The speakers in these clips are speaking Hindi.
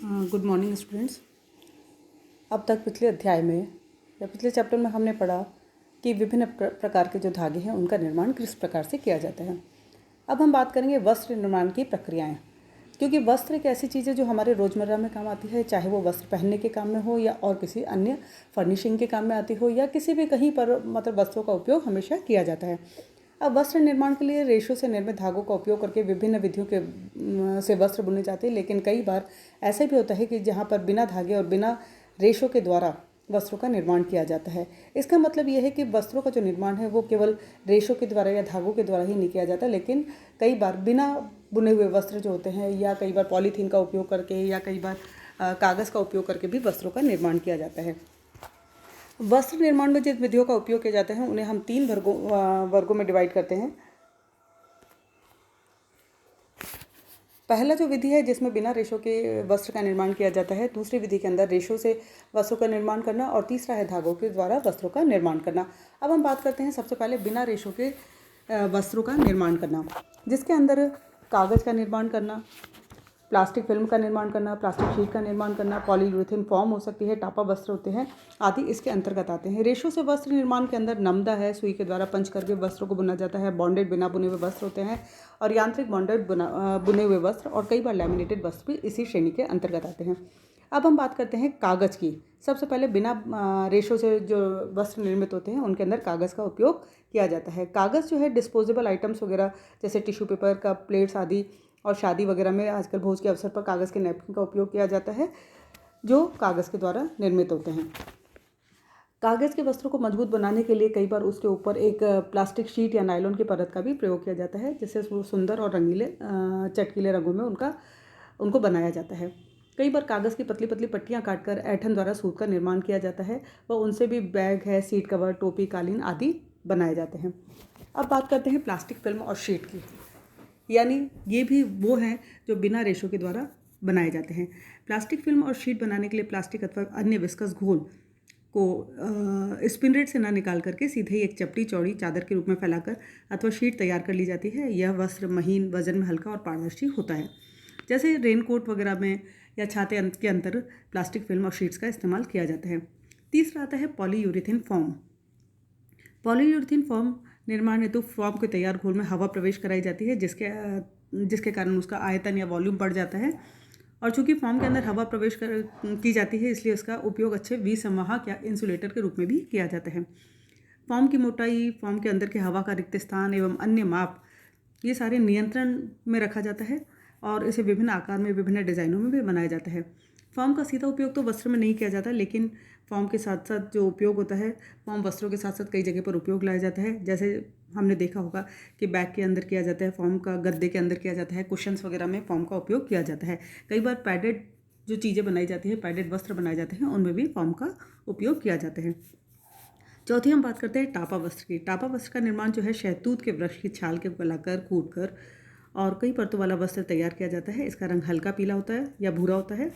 Good morning students. अब तक पिछले अध्याय में या पिछले चैप्टर में हमने पढ़ा कि विभिन्न प्रकार के जो धागे हैं उनका निर्माण किस प्रकार से किया जाता है। अब हम बात करेंगे वस्त्र निर्माण की प्रक्रियाएं, क्योंकि वस्त्र एक ऐसी चीज़ है जो हमारे रोज़मर्रा में काम आती है, चाहे वो वस्त्र पहनने के काम में हो या और किसी अन्य फर्निशिंग के काम में आती हो या किसी भी कहीं पर मतलब वस्त्रों का उपयोग हमेशा किया जाता है। अब वस्त्र निर्माण के लिए रेशों से निर्मित धागों का उपयोग करके विभिन्न विधियों के से वस्त्र बुने जाते हैं, लेकिन कई बार ऐसे भी होता है कि जहाँ पर बिना धागे और बिना रेशों के द्वारा वस्त्रों का निर्माण किया जाता है। इसका मतलब ये है कि वस्त्रों का जो निर्माण है वो केवल रेशों के द्वारा या धागों के द्वारा ही नहीं किया जाता, लेकिन कई बार बिना बुने हुए वस्त्र जो होते हैं या कई बार पॉलीथीन का उपयोग करके या कई बार कागज़ का उपयोग करके भी वस्त्रों का निर्माण किया जाता है। वस्त्र निर्माण में जिन विधियों का उपयोग किया जाता है उन्हें हम 3 वर्गों में डिवाइड करते हैं। पहला जो विधि है जिसमें बिना रेशों के वस्त्र का निर्माण किया जाता है, दूसरी विधि के अंदर रेशों से वस्त्रों का निर्माण करना और तीसरा है धागों के द्वारा वस्त्रों का निर्माण करना। अब हम बात करते हैं सबसे पहले बिना रेशों के वस्त्रों का निर्माण करना, जिसके अंदर कागज़ का निर्माण करना, प्लास्टिक फिल्म का निर्माण करना, प्लास्टिक शीट का निर्माण करना, पॉलीयूरेथेन फॉर्म हो सकती है, टापा वस्त्र होते हैं आदि इसके अंतर्गत आते हैं। रेशों से वस्त्र निर्माण के अंदर नमदा है, सुई के द्वारा पंच करके वस्त्रों को बुना जाता है, बॉन्डेड बिना बुने हुए वस्त्र होते हैं और यांत्रिक बॉन्डेड बुने हुए वस्त्र और कई बार लैमिनेटेड वस्त्र भी इसी श्रेणी के अंतर्गत आते हैं। अब हम बात करते हैं कागज़ की। सबसे पहले बिना रेशों से जो वस्त्र निर्मित होते हैं उनके अंदर कागज़ का उपयोग किया जाता है। कागज़ जो है डिस्पोजेबल आइटम्स वगैरह जैसे टिश्यू पेपर, कप, प्लेट्स आदि और शादी वगैरह में आजकल भोज के अवसर पर कागज़ के नैपकिन का उपयोग किया जाता है जो कागज़ के द्वारा निर्मित होते हैं। कागज़ के वस्त्रों को मजबूत बनाने के लिए कई बार उसके ऊपर एक प्लास्टिक शीट या नायलॉन की परत का भी प्रयोग किया जाता है, जिससे सुंदर और रंगीले चटकीले रंगों में उनको बनाया जाता है। कई बार कागज़ की पतली पतली पट्टियाँ काटकर ऐंठन द्वारा सूत का निर्माण किया जाता है व उनसे भी बैग है, सीट कवर, टोपी, कालीन आदि बनाए जाते हैं। अब बात करते हैं प्लास्टिक फिल्म और शीट की, यानी ये भी वो हैं जो बिना रेशों के द्वारा बनाए जाते हैं। प्लास्टिक फिल्म और शीट बनाने के लिए प्लास्टिक अथवा अन्य विस्कस घोल को स्पिनरेट से ना निकाल करके सीधे ही एक चपटी चौड़ी चादर के रूप में फैलाकर अथवा शीट तैयार कर ली जाती है। यह वस्त्र महीन, वजन में हल्का और पारदर्शी होता है। जैसे रेनकोट वगैरह में या छाते के अंदर प्लास्टिक फिल्म और शीट्स का इस्तेमाल किया जाता है। तीसरा आता है पॉलीयूरेथेन फॉर्म। पॉलीयूरेथेन फॉर्म निर्माण हेतु फॉर्म के तैयार घोल में हवा प्रवेश कराई जाती है, जिसके कारण उसका आयतन या वॉल्यूम बढ़ जाता है। और चूंकि फॉर्म के अंदर हवा प्रवेश की जाती है, इसलिए इसका उपयोग अच्छे विसंवाहक या इंसुलेटर के रूप में भी किया जाता है। फॉर्म की मोटाई, फॉर्म के अंदर के हवा का रिक्त स्थान एवं अन्य माप ये सारे नियंत्रण में रखा जाता है और इसे विभिन्न आकार में, विभिन्न डिज़ाइनों में भी बनाया जाता है। फॉर्म का सीधा उपयोग तो वस्त्र में नहीं किया जाता, लेकिन फॉर्म के साथ साथ जो उपयोग होता है, फॉर्म वस्त्रों के साथ साथ कई जगह पर उपयोग लाया जाता है। जैसे हमने देखा होगा कि बैग के अंदर किया जाता है, फॉर्म का गद्दे के अंदर किया जाता है, कुशन्स वगैरह में फॉर्म का उपयोग किया जाता है। कई बार पैडेड जो चीज़ें बनाई जाती हैं, पैडेड वस्त्र बनाए जाते हैं, उनमें भी फॉर्म का उपयोग किया जाता है। चौथी हम बात करते हैं टापा वस्त्र की। टापा वस्त्र का निर्माण जो है शहतूत के वृक्ष की छाल के गलाकर, कूटकर और कई परतों वाला वस्त्र तैयार किया जाता है। इसका रंग हल्का पीला होता है या भूरा होता है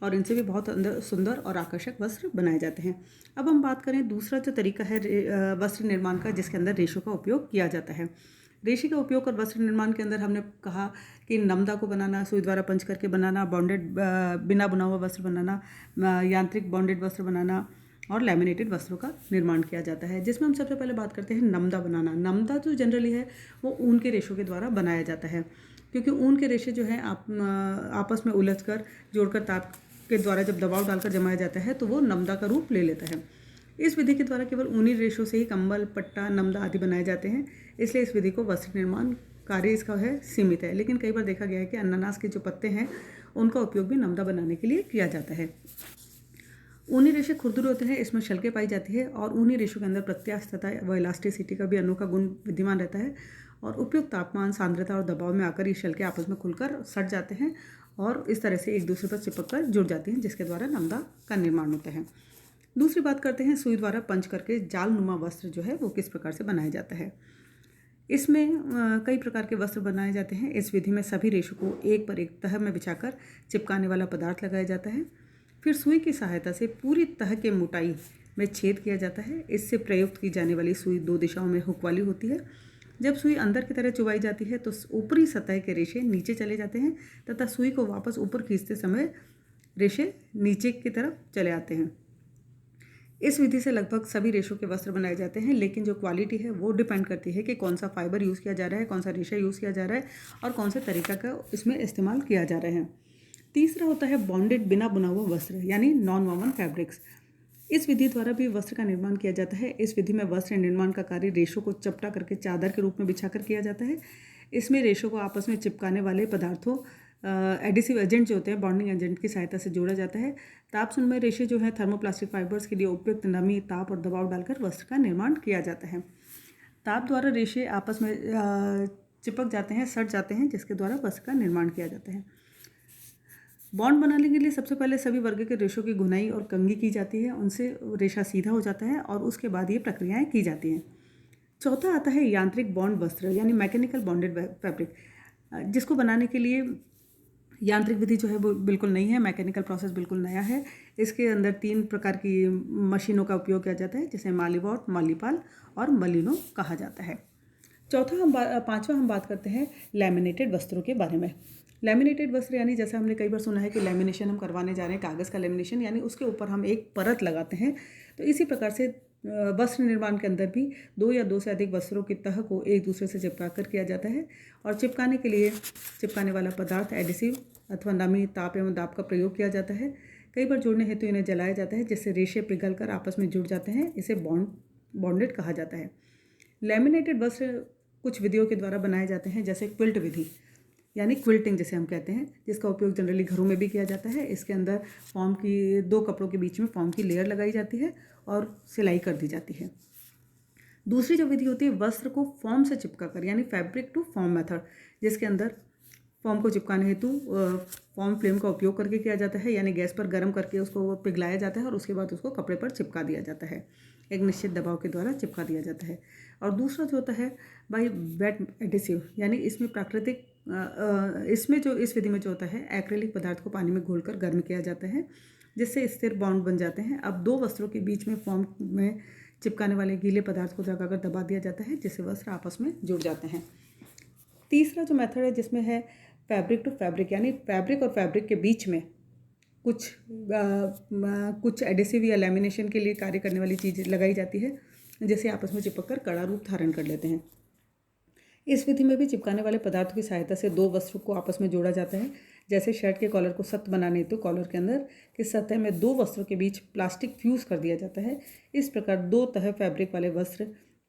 और इनसे भी बहुत सुंदर और आकर्षक वस्त्र बनाए जाते हैं। अब हम बात करें दूसरा जो तरीका है वस्त्र निर्माण का, जिसके अंदर रेशों का उपयोग किया जाता है। रेशे का उपयोग कर वस्त्र निर्माण के अंदर हमने कहा कि नमदा को बनाना, सुई द्वारा पंच करके बनाना, बॉन्डेड बिना बुना हुआ वस्त्र बनाना, यांत्रिक बॉन्डेड वस्त्र बनाना और लैमिनेटेड वस्त्रों का निर्माण किया जाता है। जिसमें हम सबसे पहले बात करते हैं नमदा बनाना। नमदा जो जनरली है वो ऊन के रेशों के द्वारा बनाया जाता है, क्योंकि ऊन के रेशे जो हैं आपस में उलझकर जोड़कर ताप के द्वारा जब दबाव डालकर जमाया जाता है तो वो नमदा का रूप ले लेता है। इस विधि के द्वारा केवल ऊनी रेशों से ही कंबल, पट्टा, नमदा आदि बनाए जाते हैं, इसलिए इस विधि को वस्त्र निर्माण कार्य इसका है सीमित है। लेकिन कई बार देखा गया है कि अनानास के जो पत्ते हैं उनका उपयोग भी नमदा बनाने के लिए किया जाता है। ऊनी रेशे खुरदुरे होते हैं, इसमें शल्कें पाई जाती है और ऊनी रेशों के अंदर प्रत्यास्थता व इलास्टिसिटी का भी अनोखा गुण विद्यमान रहता है और उपयुक्त तापमान, सांद्रता और दबाव में आकर ये शल्कें आपस में खुलकर सट जाते हैं और इस तरह से एक दूसरे पर चिपक कर जुड़ जाती हैं, जिसके द्वारा नमदा का निर्माण होता है। दूसरी बात करते हैं सुई द्वारा पंच करके जाल नुमा वस्त्र जो है वो किस प्रकार से बनाया जाता है। इसमें कई प्रकार के वस्त्र बनाए जाते हैं। इस विधि में सभी रेशों को एक पर एक तह में बिछाकर चिपकाने वाला पदार्थ लगाया जाता है। फिर सुई की सहायता से पूरी तह के मोटाई में छेद किया जाता है। इससे प्रयुक्त की जाने वाली सुई 2 दिशाओं में हुक वाली होती है। जब सुई अंदर की तरह चुभाई जाती है तो ऊपरी सतह के रेशे नीचे चले जाते हैं तथा सुई को वापस ऊपर खींचते समय रेशे नीचे की तरफ चले आते हैं। इस विधि से लगभग सभी रेशों के वस्त्र बनाए जाते हैं, लेकिन जो क्वालिटी है वो डिपेंड करती है कि कौन सा फाइबर यूज़ किया जा रहा है, कौन सा रेशा यूज़ किया जा रहा है और कौन से तरीका का इसमें इस्तेमाल किया जा रहा है। तीसरा होता है बॉन्डेड बिना बुना हुआ वस्त्र यानी नॉन वोवन फैब्रिक्स। इस विधि द्वारा भी वस्त्र का निर्माण किया जाता है। इस विधि में वस्त्र निर्माण का कार्य रेशों को चपटा करके चादर के रूप में बिछाकर किया जाता है। इसमें रेशों को आपस में चिपकाने वाले पदार्थों एडिसिव एजेंट जो होते हैं, बॉन्डिंग एजेंट की सहायता से जोड़ा जाता है। तापसुन्मय रेशे जो है थर्मोप्लास्टिक फाइबर्स के लिए उपयुक्त नमी, ताप और दबाव डालकर वस्त्र का निर्माण किया जाता है। ताप द्वारा रेशे आपस में चिपक जाते हैं, सट जाते हैं, जिसके द्वारा वस्त्र का निर्माण किया जाता है। बॉन्ड बनाने के लिए सबसे पहले सभी वर्ग के रेशों की घुनाई और कंघी की जाती है, उनसे रेशा सीधा हो जाता है और उसके बाद ये प्रक्रियाएं की जाती हैं। चौथा आता है यांत्रिक बॉन्ड वस्त्र यानी मैकेनिकल बॉन्डेड फैब्रिक, जिसको बनाने के लिए यांत्रिक विधि जो है वो बिल्कुल नहीं है, मैकेनिकल प्रोसेस बिल्कुल नया है। इसके अंदर 3 प्रकार की मशीनों का उपयोग किया जाता है, जिसे मालीवॉट, मालीपाल और मलिनो कहा जाता है। पांचवा हम बात करते हैं लैमिनेटेड वस्त्रों के बारे में। लैमिनेटेड वस्त्र यानी जैसा हमने कई बार सुना है कि लैमिनेशन हम करवाने जा रहे हैं, कागज़ का लैमिनेशन यानी उसके ऊपर हम एक परत लगाते हैं। तो इसी प्रकार से वस्त्र निर्माण के अंदर भी 2 या 2 से अधिक वस्त्रों की तह को एक दूसरे से चिपका कर किया जाता है और चिपकाने के लिए चिपकाने वाला पदार्थ एडिसिव अथवा नमी, ताप एवं दाब का प्रयोग किया जाता है। कई बार जोड़ने हेतु इन्हें जलाया जाता है, जिससे रेशे पिघल कर आपस में जुड़ जाते हैं। इसे बॉन्डेड कहा जाता है। लैमिनेटेड वस्त्र कुछ विधियों के द्वारा बनाए जाते हैं, जैसे क्विल्ट विधि यानी क्विल्टिंग जिसे हम कहते हैं, जिसका उपयोग जनरली घरों में भी किया जाता है। इसके अंदर फॉर्म की 2 कपड़ों के बीच में फॉर्म की लेयर लगाई जाती है और सिलाई कर दी जाती है। दूसरी जो विधि होती है वस्त्र को फॉर्म से चिपका कर यानी फैब्रिक टू फॉर्म मेथड, जिसके अंदर फॉर्म को चिपकाने हेतु फॉर्म फ्लेम का उपयोग करके किया जाता है, यानी गैस पर गर्म करके उसको पिघलाया जाता है और उसके बाद उसको कपड़े पर चिपका दिया जाता है, एक निश्चित दबाव के द्वारा चिपका दिया जाता है। और दूसरा जो होता है बाई वेट एडिसिव यानी इसमें प्राकृतिक इसमें जो इस विधि में जो होता है एक्रेलिक पदार्थ को पानी में घोलकर गर्म किया जाता है, जिससे स्थिर बॉन्ड बन जाते हैं। अब 2 वस्त्रों के बीच में फॉर्म में चिपकाने वाले गीले पदार्थ को लगाकर दबा दिया जाता है, जिससे वस्त्र आपस में जुड़ जाते हैं। तीसरा जो मेथड है जिसमें है फैब्रिक टू फैब्रिक यानी फैब्रिक और फैब्रिक के बीच में कुछ एडिसिव या लैमिनेशन के लिए कार्य करने वाली चीज़ लगाई जाती है, जिसे आपस में चिपक कर कड़ा रूप धारण कर लेते हैं। इस विधि में भी चिपकाने वाले पदार्थों की सहायता से 2 वस्त्रों को आपस में जोड़ा जाता है। जैसे शर्ट के कॉलर को सख्त बनाने हेतु कॉलर के अंदर की सतह में 2 वस्त्रों के बीच प्लास्टिक फ्यूज कर दिया जाता है। इस प्रकार 2 तह फैब्रिक वाले वस्त्र,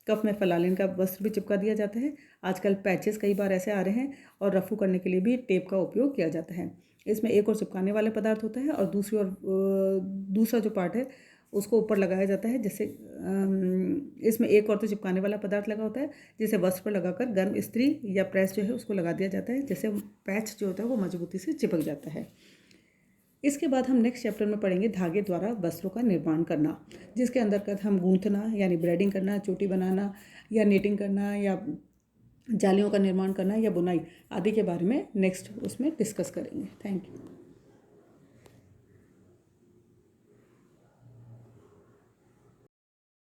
कफ में फलालिन का वस्त्र भी चिपका दिया जाता है। आजकल पैचेस कई बार ऐसे आ रहे हैं और रफू करने के लिए भी टेप का उपयोग किया जाता है। इसमें एक और चिपकाने वाला पदार्थ होता है और दूसरा जो पार्ट है उसको ऊपर लगाया जाता है, जिससे इसमें एक और तो चिपकाने वाला पदार्थ लगा होता है, जिसे वस्त्र पर लगाकर गर्म इस्त्री या प्रेस जो है उसको लगा दिया जाता है, जिससे पैच जो होता है वो मजबूती से चिपक जाता है। इसके बाद हम नेक्स्ट चैप्टर में पढ़ेंगे धागे द्वारा वस्त्रों का निर्माण करना, जिसके अंतर्गत हम गूंथना यानी ब्रेडिंग करना, चोटी बनाना या नीटिंग करना या जालियों का निर्माण करना या बुनाई आदि के बारे में नेक्स्ट उसमें डिस्कस करेंगे। Thank you.